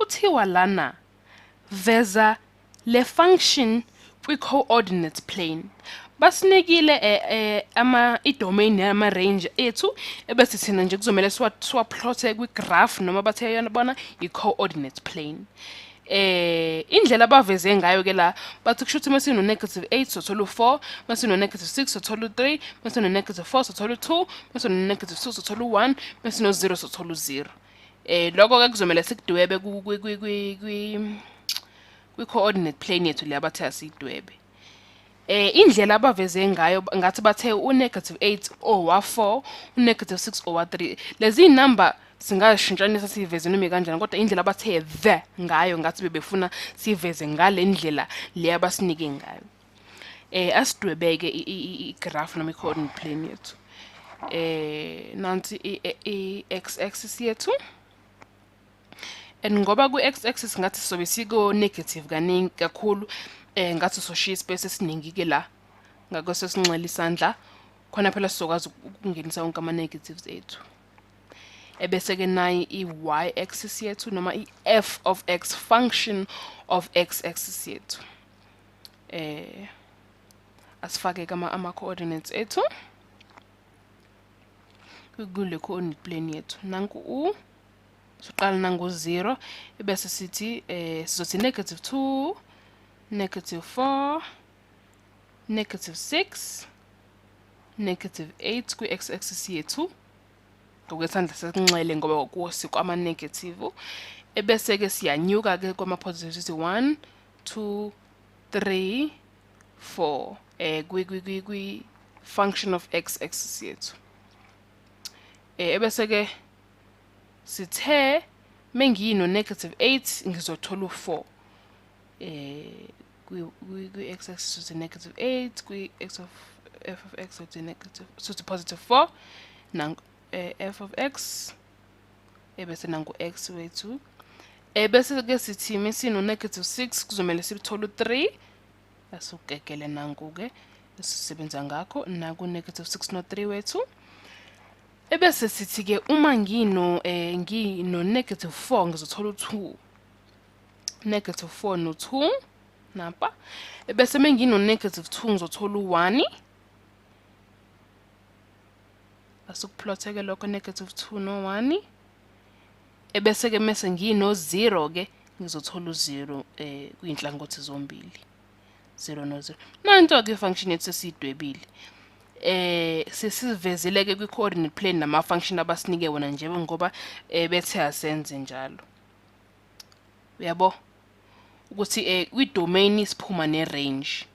kuthiwa lana veza le function kwi-coordinate plane. Basinikile i-domain yama-range ethu ebese thina nje kuzomela siwaplothe kwi-graph noma bathe yabona i-coordinate plane. Indlela abaveze ngayo ke la bathi kusho ukuthi masino -8 sothola u4, masino -6 sothola u3, masino -4 sothola u2, masino -2 sothola u1, masino 0 sothola u0. Lokho ke kuzomela sikudwebe kwi-coordinate plane yethu le abathe asidwebe. Indlela abaveze ngayo ngathi bathe u-8 owa4, u-6 owa3. Lezi number singashintshanisa siveze noma kanjani kodwa indlela abathe the ngayo ngathi bebefuna siveze ngale ndlela le abasinike ngayo. Asidwebeke i-graph noma i-coordinate plane yethu. Nansi i-x axis yethu. And ngoba ku-x-axis ngathi sobe siko-negative kaningi kakhulu, ngathi soshiya ispace esiningi ke la ngakweso sinxele isandla khona phela sizokwazi ukungenisa wonke ama-negatives ethu. Ebese-ke nayi i-y-axis yethu noma i-f of x, function of x-axis yethu. Asifake-ke ama-coordinates ethu kule coordinate plane yethu. Nanku u siqala nango-0 ebese sithi sizothi -2, -4, -6, -8 kwi-x-axis yethu ngokwesandla sekunxele ngoba kuwo sikwama-negative. Ebese-ke siyanyuka-ke kwama-positive sithi 1, 2, 3, 4 kwi-function of x-axis yethu. Ebese-ke sithe mengiyino -8 ngizothola u4 kwi-x axis uthi -8, kwi-x of f of x uthi +4 nangu f of x ebese nangu x wethu. Bese-ke sithi mesino -6 kuzomela sithole u3 asukekele nangu-ke esisebenza ngakho naku -6 no3 wethu. Ebese sithi-ke uma ngino -4 ngizothola u2, -4 no2 napa. Ebese mengino -2 ngizothola u1 asukuplotheke lokho -2 no1. Ebese-ke mase ngino 0 ke ngizothola u0 kuyinhlangothi zombili 0 no 0. Nanto-ke ifunction yethu sesiyidwebile. Sesivezile-ke kwi-coordinate plane nama-function abasinike wona nje ngoba bethe asenze njalo. Uyabo ukuthi kwi-domain siphuma ne-range.